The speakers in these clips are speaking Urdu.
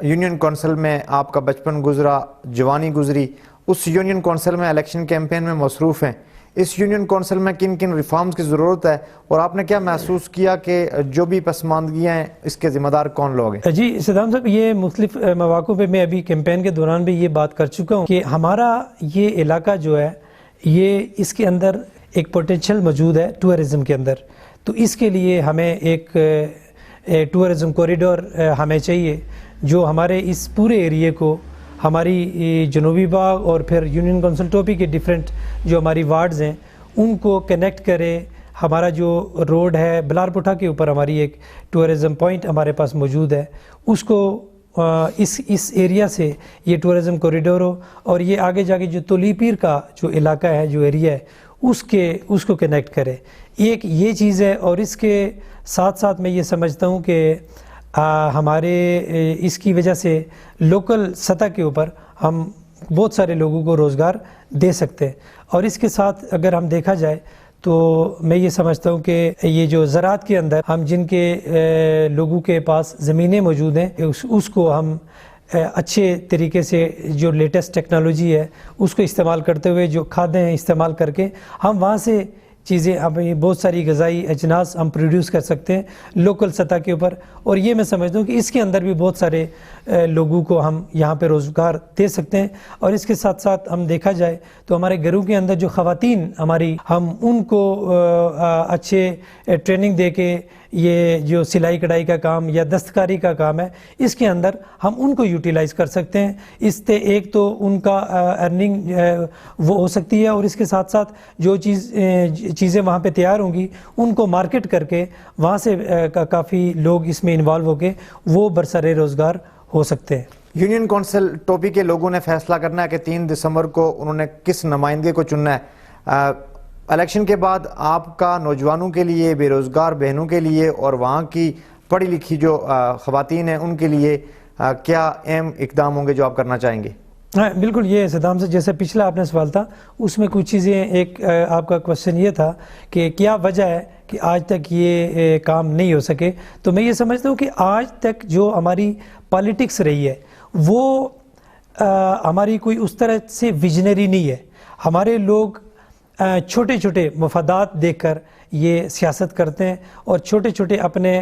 یونین کونسل میں آپ کا بچپن گزرا، جوانی گزری، اس یونین کونسل میں الیکشن کیمپین میں مصروف ہیں، اس یونین کونسل میں کن کن ریفارمز کی ضرورت ہے اور آپ نے کیا محسوس کیا کہ جو بھی پسماندگیاں ہیں اس کے ذمہ دار کون لوگ ہیں؟ جی صدام صاحب، یہ مختلف مواقع پہ میں ابھی کیمپین کے دوران بھی یہ بات کر چکا ہوں کہ ہمارا یہ علاقہ جو ہے یہ اس کے اندر ایک پوٹینشل موجود ہے ٹورزم کے اندر، تو اس کے لیے ہمیں ایک ٹورزم کوریڈور ہمیں چاہیے جو ہمارے اس پورے ایریے کو، ہماری جنوبی باغ اور پھر یونین کونسل ٹوپی کے ڈیفرنٹ جو ہماری وارڈز ہیں ان کو کنیکٹ کرے۔ ہمارا جو روڈ ہے بلار پٹھا کے اوپر ہماری ایک ٹورزم پوائنٹ ہمارے پاس موجود ہے، اس کو اس ایریا سے یہ ٹورزم کوریڈور ہو اور یہ آگے جا کے جو تولی پیر کا جو علاقہ ہے، جو ایریا ہے، اس کو کنیکٹ کرے۔ ایک یہ چیز ہے، اور اس کے ساتھ ساتھ میں یہ سمجھتا ہوں کہ ہمارے اس کی وجہ سے لوکل سطح کے اوپر ہم بہت سارے لوگوں کو روزگار دے سکتے ہیں، اور اس کے ساتھ اگر ہم دیکھا جائے تو میں یہ سمجھتا ہوں کہ یہ جو زراعت کے اندر ہم جن کے لوگوں کے پاس زمینیں موجود ہیں اس کو ہم اچھے طریقے سے جو لیٹسٹ ٹیکنالوجی ہے اس کو استعمال کرتے ہوئے، جو کھادیں ہیں استعمال کر کے ہم وہاں سے چیزیں، ہمیں بہت ساری غذائی اجناس ہم پروڈیوس کر سکتے ہیں لوکل سطح کے اوپر، اور یہ میں سمجھتا ہوں کہ اس کے اندر بھی بہت سارے لوگوں کو ہم یہاں پہ روزگار دے سکتے ہیں۔ اور اس کے ساتھ ساتھ ہم دیکھا جائے تو ہمارے گھروں کے اندر جو خواتین ہماری، ہم ان کو اچھے ٹریننگ دے کے یہ جو سلائی کڑھائی کا کام یا دستکاری کا کام ہے اس کے اندر ہم ان کو یوٹیلائز کر سکتے ہیں۔ اس سے ایک تو ان کا ارننگ وہ ہو سکتی ہے، اور اس کے ساتھ ساتھ جو چیزیں وہاں پہ تیار ہوں گی ان کو مارکیٹ کر کے وہاں سے کافی لوگ اس میں انوالو ہو کے وہ برسر روزگار ہو سکتے ہیں۔ یونین کونسل ٹوپی کے لوگوں نے فیصلہ کرنا ہے کہ 3 دسمبر کو انہوں نے کس نمائندے کو چننا ہے۔ الیکشن کے بعد آپ کا نوجوانوں کے لیے، بے روزگار بہنوں کے لیے اور وہاں کی پڑھی لکھی جو خواتین ہیں ان کے لیے کیا اہم اقدام ہوں گے جو آپ کرنا چاہیں گے؟ ہاں بالکل، یہ صدام سے جیسے پچھلا آپ نے سوال تھا اس میں کچھ چیزیں، ایک آپ کا کوشچن یہ تھا کہ کیا وجہ ہے کہ آج تک یہ کام نہیں ہو سکے، تو میں یہ سمجھتا ہوں کہ آج تک جو ہماری پالیٹکس رہی ہے وہ ہماری کوئی اس طرح سے ویژنری نہیں ہے۔ ہمارے لوگ چھوٹے چھوٹے مفادات دیکھ کر یہ سیاست کرتے ہیں اور چھوٹے چھوٹے اپنے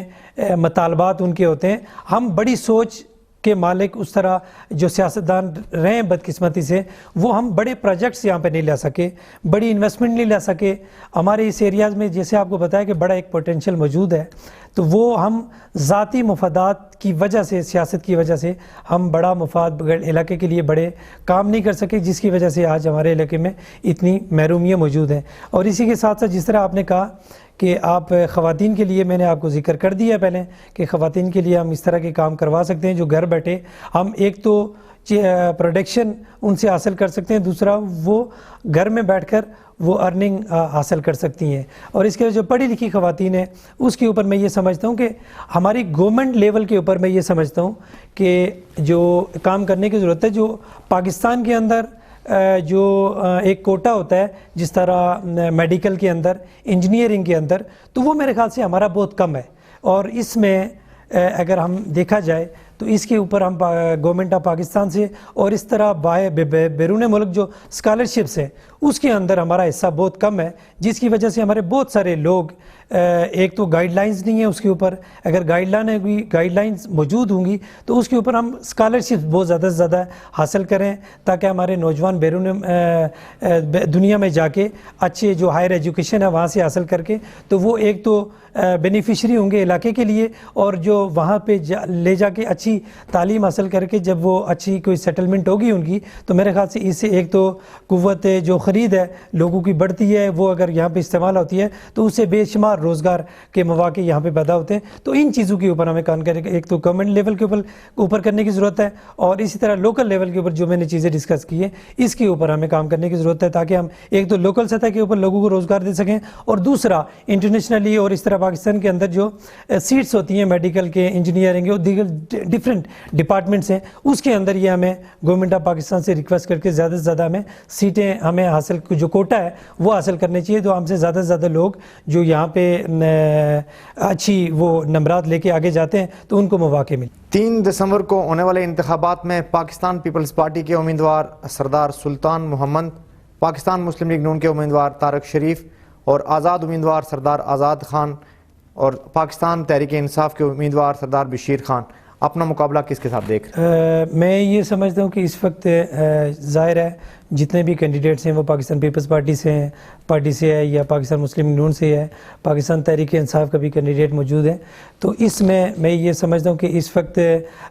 مطالبات ان کے ہوتے ہیں۔ ہم بڑی سوچ کے مالک اس طرح جو سیاستدان رہے ہیں بدقسمتی سے، وہ ہم بڑے پروجیکٹس یہاں پہ نہیں لا سکے، بڑی انویسٹمنٹ نہیں لا سکے۔ ہمارے اس ایریاز میں جیسے آپ کو بتایا کہ بڑا ایک پوٹینشیل موجود ہے، تو وہ ہم ذاتی مفادات کی وجہ سے، سیاست کی وجہ سے ہم بڑا مفاد علاقے کے لیے بڑے کام نہیں کر سکے، جس کی وجہ سے آج ہمارے علاقے میں اتنی محرومیاں موجود ہیں۔ اور اسی کے ساتھ ساتھ جس طرح آپ نے کہا کہ آپ خواتین کے لیے، میں نے آپ کو ذکر کر دیا پہلے کہ خواتین کے لیے ہم اس طرح کے کام کروا سکتے ہیں جو گھر بیٹھے ہم ایک تو پروڈکشن ان سے حاصل کر سکتے ہیں، دوسرا وہ گھر میں بیٹھ کر وہ ارننگ حاصل کر سکتی ہیں۔ اور اس کے جو پڑھی لکھی خواتین ہیں اس کے اوپر میں یہ سمجھتا ہوں کہ ہماری گورنمنٹ لیول کے اوپر میں یہ سمجھتا ہوں کہ جو کام کرنے کی ضرورت ہے، جو پاکستان کے اندر جو ایک کوٹا ہوتا ہے جس طرح میڈیکل کے اندر، انجینئرنگ کے اندر، تو وہ میرے خیال سے ہمارا بہت کم ہے، اور اس میں اگر ہم دیکھا جائے تو اس کے اوپر ہم گورنمنٹ آف پاکستان سے اور اس طرح بیرون ملک جو اسکالرشپس ہیں اس کے اندر ہمارا حصہ بہت کم ہے، جس کی وجہ سے ہمارے بہت سارے لوگ، ایک تو گائیڈ لائنز نہیں ہیں اس کے اوپر، اگر گائیڈ لائنز موجود ہوں گی تو اس کے اوپر ہم اسکالرشپ بہت زیادہ سے زیادہ حاصل کریں تاکہ ہمارے نوجوان بیرون دنیا میں جا کے اچھے جو ہائر ایجوکیشن ہے وہاں سے حاصل کر کے تو وہ ایک تو بینیفیشری ہوں گے علاقے کے لیے، اور جو وہاں پہ لے جا کے اچھی تعلیم حاصل کر کے جب وہ اچھی کوئی سیٹلمنٹ ہوگی ان کی، تو میرے خیال سے اس سے ایک تو قوت جو خرید ہے لوگوں کی بڑھتی ہے، وہ اگر یہاں پہ استعمال ہوتی ہے تو اس سے بے شمار روزگار کے مواقع یہاں پہ پیدا ہوتے ہیں۔ تو ان چیزوں کے اوپر ہمیں کام کرنے کے، ایک تو گورنمنٹ لیول کے اوپر کرنے کی ضرورت ہے، اور اسی طرح لوکل لیول کے اوپر جو میں نے چیزیں ڈسکس کی ہیں اس کے اوپر ہمیں کام کرنے کی ضرورت ہے تاکہ ہم ایک تو لوکل سطح کے اوپر لوگوں کو روزگار دے سکیں، اور دوسرا انٹرنیشنلی اور اس طرح پاکستان کے اندر جو سیٹس ہوتی ہیں میڈیکل کے، انجینئرنگ کے اور دیگر ڈفرینٹ ڈپارٹمنٹس ہیں, اس کے اندر یہ ہمیں گورنمنٹ آف پاکستان سے ریکویسٹ کر کے زیادہ سے زیادہ ہمیں سیٹیں ہمیں حاصل, جو کوٹا ہے وہ حاصل کرنے چاہیے, تو ہم سے زیادہ سے زیادہ لوگ جو یہاں پہ اچھی وہ نمبرات لے کے آگے جاتے ہیں تو ان کو مواقع ملے. 3 دسمبر کو ہونے والے انتخابات میں پاکستان پیپلز پارٹی کے امیدوار سردار سلطان محمد, پاکستان مسلم لیگ نون کے امیدوار طارق شریف اور آزاد امیدوار سردار آزاد خان اور پاکستان تحریک انصاف کے امیدوار سردار بشیر خان اپنا مقابلہ کس کے ساتھ دیکھ رہے ہیں؟ میں یہ سمجھتا ہوں کہ اس وقت ظاہر ہے جتنے بھی کینڈیڈیٹس ہیں وہ پاکستان پیپلز پارٹی سے ہے یا پاکستان مسلم نون سے ہے, پاکستان تحریک انصاف کا بھی کینڈیڈیٹ موجود ہے. تو اس میں یہ سمجھتا ہوں کہ اس وقت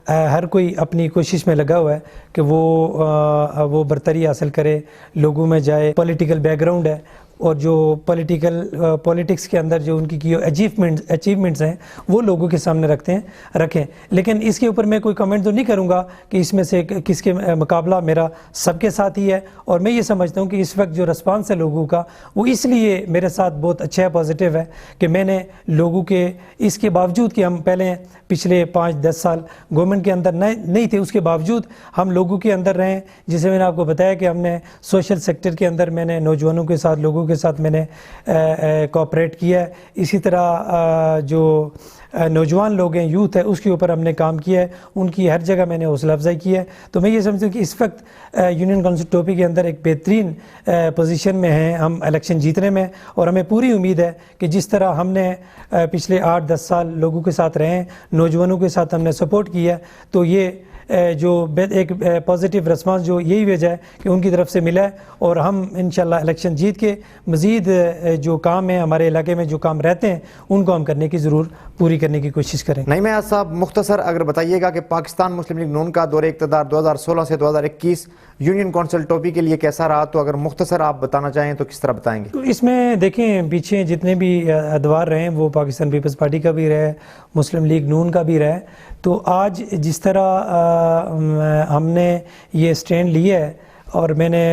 ہر کوئی اپنی کوشش میں لگا ہوا ہے کہ وہ برتری حاصل کرے, لوگوں میں جائے. پولیٹیکل بیک گراؤنڈ ہے اور جو پولیٹکس کے اندر جو ان کی اچیومنٹس ہیں وہ لوگوں کے سامنے رکھیں. لیکن اس کے اوپر میں کوئی کمنٹ تو نہیں کروں گا کہ اس میں سے کس کے مقابلہ میرا سب کے ساتھ ہی ہے. اور میں یہ سمجھتا ہوں کہ اس وقت جو رسپانس ہے لوگوں کا وہ اس لیے میرے ساتھ بہت اچھا ہے, پازیٹیو ہے, کہ میں نے لوگوں کے اس کے باوجود کہ ہم پہلے پچھلے 5-10 سال گورنمنٹ کے اندر نہیں تھے, اس کے باوجود ہم لوگوں کے اندر رہیں. جسے میں نے آپ کو بتایا کہ ہم نے سوشل سیکٹر کے اندر میں نے نوجوانوں کے ساتھ, لوگوں کے ساتھ میں نے کوآپریٹ کیا ہے. اسی طرح جو نوجوان لوگ ہیں, یوتھ ہے, اس کے اوپر ہم نے کام کیا ہے, ان کی ہر جگہ میں نے حوصلہ افزائی کی ہے. تو میں یہ سمجھتا ہوں کہ اس وقت یونین کونسل ٹوپی کے اندر ایک بہترین پوزیشن میں ہیں ہم الیکشن جیتنے میں, اور ہمیں پوری امید ہے کہ جس طرح ہم نے پچھلے 8-10 سال لوگوں کے ساتھ رہے ہیں, نوجوانوں کے ساتھ ہم نے سپورٹ کیا ہے, تو یہ جو ایک پازیٹیو رسپانس جو یہی وجہ ہے کہ ان کی طرف سے ملا ہے. اور ہم انشاءاللہ الیکشن جیت کے مزید جو کام ہیں ہمارے علاقے میں جو کام رہتے ہیں ان کو ہم کرنے کی ضرور پوری کرنے کی کوشش کریں. نعیم ایاز صاحب, مختصر اگر بتائیے گا کہ پاکستان مسلم لیگ نون کا دور اقتدار 2016 سے 2021 یونین کونسل ٹوپی کے لیے کیسا رہا, تو اگر مختصر آپ بتانا چاہیں تو کس طرح بتائیں گے؟ تو اس میں دیکھیں پیچھے جتنے بھی ادوار رہے ہیں وہ پاکستان پیپلز پارٹی کا بھی رہے, مسلم لیگ نون کا بھی رہے. تو آج جس طرح ہم نے یہ سٹینڈ لیا ہے اور میں نے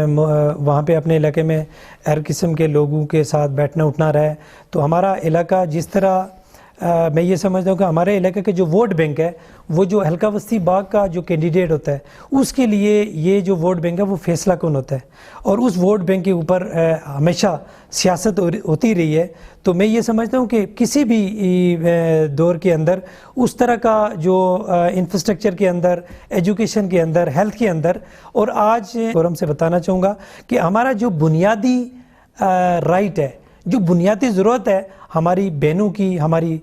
وہاں پہ اپنے علاقے میں ہر قسم کے لوگوں کے ساتھ بیٹھنا اٹھنا رہا ہے, تو ہمارا علاقہ جس طرح میں یہ سمجھتا ہوں کہ ہمارے علاقے کے جو ووٹ بینک ہے وہ جو حلقہ وسطی باغ کا جو کینڈیڈیٹ ہوتا ہے اس کے لیے یہ جو ووٹ بینک ہے وہ فیصلہ کن ہوتا ہے, اور اس ووٹ بینک کے اوپر ہمیشہ سیاست ہوتی رہی ہے. تو میں یہ سمجھتا ہوں کہ کسی بھی دور کے اندر اس طرح کا جو انفراسٹرکچر کے اندر, ایجوکیشن کے اندر, ہیلتھ کے اندر, اور آج فورم سے بتانا چاہوں گا کہ ہمارا جو بنیادی رائٹ ہے, جو بنیادی ضرورت ہے ہماری بہنوں کی, ہماری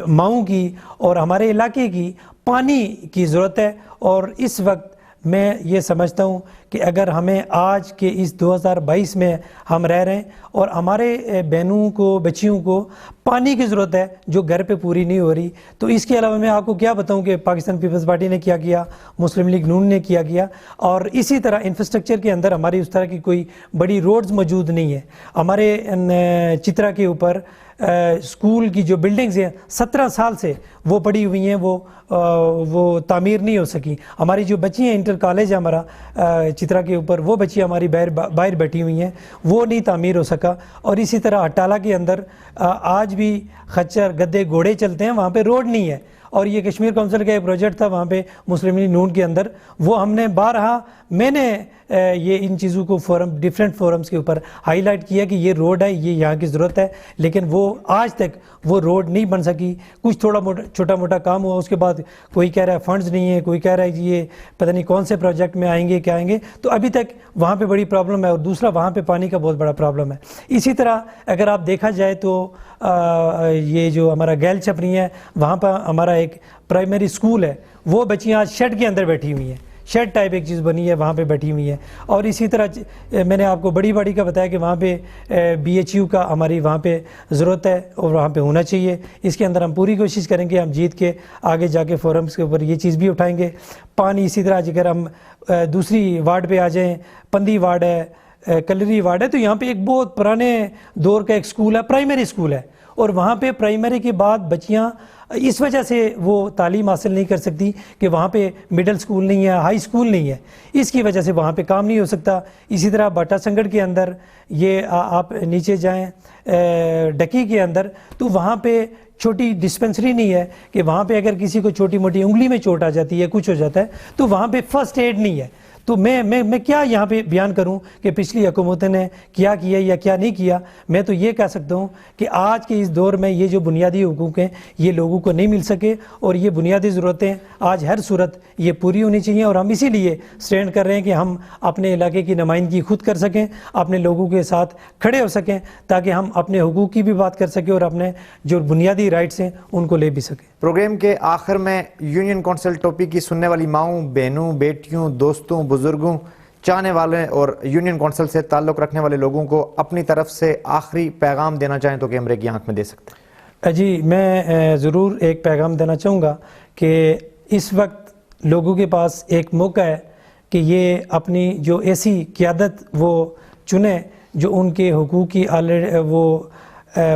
ماؤں کی اور ہمارے علاقے کی, پانی کی ضرورت ہے. اور اس وقت میں یہ سمجھتا ہوں کہ اگر ہمیں آج کے اس 2022 میں ہم رہ رہے ہیں اور ہمارے بہنوں کو, بچیوں کو پانی کی ضرورت ہے جو گھر پہ پوری نہیں ہو رہی, تو اس کے علاوہ میں آپ کو کیا بتاؤں کہ پاکستان پیپلز پارٹی نے کیا, مسلم لیگ نون نے کیا, اور اسی طرح انفراسٹرکچر کے اندر ہماری اس طرح کی کوئی بڑی روڈز موجود نہیں ہے. ہمارے چترا کے اوپر اسکول کی جو بلڈنگز ہیں 17 سال سے وہ پڑی ہوئی ہیں, وہ تعمیر نہیں ہو سکی. ہماری جو بچی ہیں, انٹر کالج ہے ہمارا چترا کے اوپر, وہ بچی ہماری باہر بیٹھی ہوئی ہیں, وہ نہیں تعمیر ہو سکا. اور اسی طرح اٹالہ کے اندر آج بھی خچر گدے گھوڑے چلتے ہیں, وہاں پہ روڈ نہیں ہے. اور یہ کشمیر کونسل کا ایک پروجیکٹ تھا وہاں پہ مسلم لیگ نون کے اندر, وہ ہم نے بارہا میں نے یہ ان چیزوں کو ڈیفرنٹ فورمز کے اوپر ہائی لائٹ کیا کہ یہ روڈ ہے, یہ یہاں کی ضرورت ہے, لیکن وہ آج تک وہ روڈ نہیں بن سکی. کچھ چھوٹا موٹا کام ہوا, اس کے بعد کوئی کہہ رہا ہے فنڈز نہیں ہے, کوئی کہہ رہا ہے کہ یہ پتہ نہیں کون سے پروجیکٹ میں آئیں گے کیا آئیں گے. تو ابھی تک وہاں پہ بڑی پرابلم ہے, اور دوسرا وہاں پہ پانی کا بہت بڑا پرابلم ہے. اسی طرح اگر آپ دیکھا جائے تو یہ جو ہمارا گیل چھپری ہے, وہاں پہ ہمارا ایک پرائمری اسکول ہے, وہ بچیاں آج شیڈ کے اندر بیٹھی ہوئی ہیں, شیڈ ٹائپ ایک چیز بنی ہے, وہاں پہ بیٹھی ہوئی ہیں. اور اسی طرح میں نے آپ کو بڑی کا بتایا کہ وہاں پہ BHU کا ہماری وہاں پہ ضرورت ہے اور وہاں پہ ہونا چاہیے. اس کے اندر ہم پوری کوشش کریں گے, ہم جیت کے آگے جا کے فورمز کے اوپر یہ چیز بھی اٹھائیں گے. پانی اسی طرح اگر ہم دوسری وارڈ پہ آ جائیں, پندی وارڈ ہے, کلری وارڈ ہے, تو یہاں پہ ایک بہت پرانے دور کا ایک اسکول ہے, پرائمری اسکول ہے, اور وہاں پہ پرائمری کے بعد بچیاں اس وجہ سے وہ تعلیم حاصل نہیں کر سکتی کہ وہاں پہ مڈل سکول نہیں ہے، ہائی سکول نہیں ہے، اس کی وجہ سے وہاں پہ کام نہیں ہو سکتا۔ اسی طرح باٹا سنگڑ کے اندر یہ آپ نیچے جائیں ڈکی کے اندر تو وہاں پہ چھوٹی ڈسپنسری نہیں ہے کہ وہاں پہ اگر کسی کو چھوٹی موٹی انگلی میں چوٹ آ جاتی ہے، کچھ ہو جاتا ہے تو وہاں پہ فرسٹ ایڈ نہیں ہے۔ تو میں کیا یہاں پہ بیان کروں کہ پچھلی حکومتوں نے کیا کیا یا کیا نہیں کیا۔ میں تو یہ کہہ سکتا ہوں کہ آج کے اس دور میں یہ جو بنیادی حقوق ہیں یہ لوگوں کو نہیں مل سکے، اور یہ بنیادی ضرورتیں آج ہر صورت یہ پوری ہونی چاہیے، اور ہم اسی لیے سٹینڈ کر رہے ہیں کہ ہم اپنے علاقے کی نمائندگی خود کر سکیں، اپنے لوگوں کے ساتھ کھڑے ہو سکیں تاکہ ہم اپنے حقوق کی بھی بات کر سکیں اور اپنے جو بنیادی رائٹس ہیں ان کو لے بھی سکیں۔ پروگرام کے آخر میں یونین کونسل ٹوپی کی سننے والی ماؤں، بہنوں، بیٹیوں، دوستوں، بزرگوں، چاہنے والے اور یونین کونسل سے تعلق رکھنے والے لوگوں کو اپنی طرف سے آخری پیغام دینا چاہیں تو کیمرے کی آنکھ میں دے سکتے ہیں۔ جی، میں ضرور ایک پیغام دینا چاہوں گا کہ اس وقت لوگوں کے پاس ایک موقع ہے کہ یہ اپنی جو ایسی قیادت وہ چنیں جو ان کے حقوق کی وہ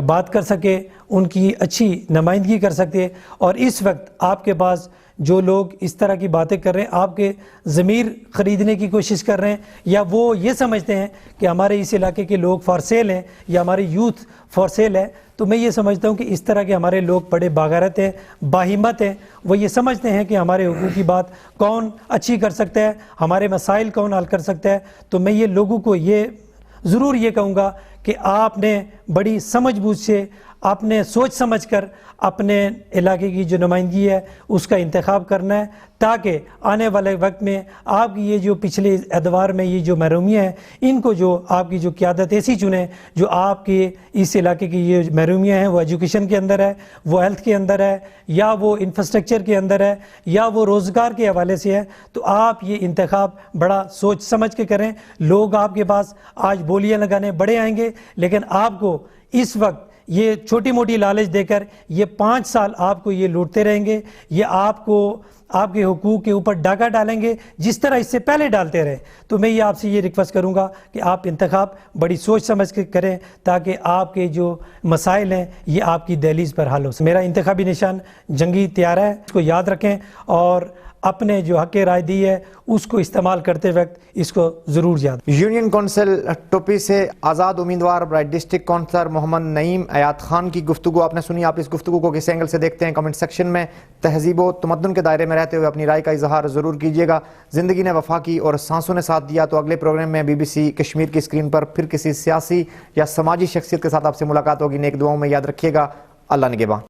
بات کر سکے، ان کی اچھی نمائندگی کر سکتے، اور اس وقت آپ کے پاس جو لوگ اس طرح کی باتیں کر رہے ہیں، آپ کے ضمیر خریدنے کی کوشش کر رہے ہیں، یا وہ یہ سمجھتے ہیں کہ ہمارے اس علاقے کے لوگ فار سیل ہیں یا ہماری یوتھ فار سیل ہے، تو میں یہ سمجھتا ہوں کہ اس طرح کے ہمارے لوگ بڑے باغیرت ہیں، باہمت ہیں، وہ یہ سمجھتے ہیں کہ ہمارے حقوق کی بات کون اچھی کر سکتا ہے، ہمارے مسائل کون حل کر سکتا ہے۔ تو میں یہ لوگوں کو یہ ضرور یہ کہوں گا کہ آپ نے بڑی سمجھ بوجھ سے، آپ نے سوچ سمجھ کر اپنے علاقے کی جو نمائندگی ہے اس کا انتخاب کرنا ہے، تاکہ آنے والے وقت میں آپ کی یہ جو پچھلے ادوار میں یہ جو محرومیاں ہیں ان کو جو آپ کی جو قیادت ایسی چنیں جو آپ کے اس علاقے کی یہ محرومیاں ہیں، وہ ایجوکیشن کے اندر ہے، وہ ہیلتھ کے اندر ہے، یا وہ انفراسٹرکچر کے اندر ہے، یا وہ روزگار کے حوالے سے ہے، تو آپ یہ انتخاب بڑا سوچ سمجھ کے کریں۔ لوگ آپ کے پاس آج بولیاں لگانے بڑے آئیں گے، لیکن آپ کو اس وقت یہ چھوٹی موٹی لالچ دے کر یہ 5 سال آپ کو یہ لوٹتے رہیں گے، یہ آپ کو آپ کے حقوق کے اوپر ڈاکہ ڈالیں گے جس طرح اس سے پہلے ڈالتے رہے۔ تو میں یہ آپ سے یہ ریکویسٹ کروں گا کہ آپ انتخاب بڑی سوچ سمجھ کے کریں تاکہ آپ کے جو مسائل ہیں یہ آپ کی دہلیز پر حل ہو سکے۔ میرا انتخابی نشان جنگی طیارہ ہے، اس کو یاد رکھیں، اور اپنے جو حق رائے دی ہے اس کو استعمال کرتے وقت اس کو ضرور یاد۔ یونین کونسل ٹوپی سے آزاد امیدوار برائے ڈسٹرکٹ کونسلر محمد نعیم ایاد خان کی گفتگو آپ نے سنی۔ آپ اس گفتگو کو کس اینگل سے دیکھتے ہیں کمنٹ سیکشن میں تہذیب و تمدن کے دائرے میں رہتے ہوئے اپنی رائے کا اظہار ضرور کیجیے گا۔ زندگی نے وفا کی اور سانسوں نے ساتھ دیا، تو اگلے پروگرام میں BBC کشمیر کی اسکرین پر پھر کسی سیاسی یا سماجی شخصیت کے ساتھ آپ سے ملاقات ہوگی۔ نیک دعاؤں میں یاد رکھیے گا۔ اللہ نگہبان۔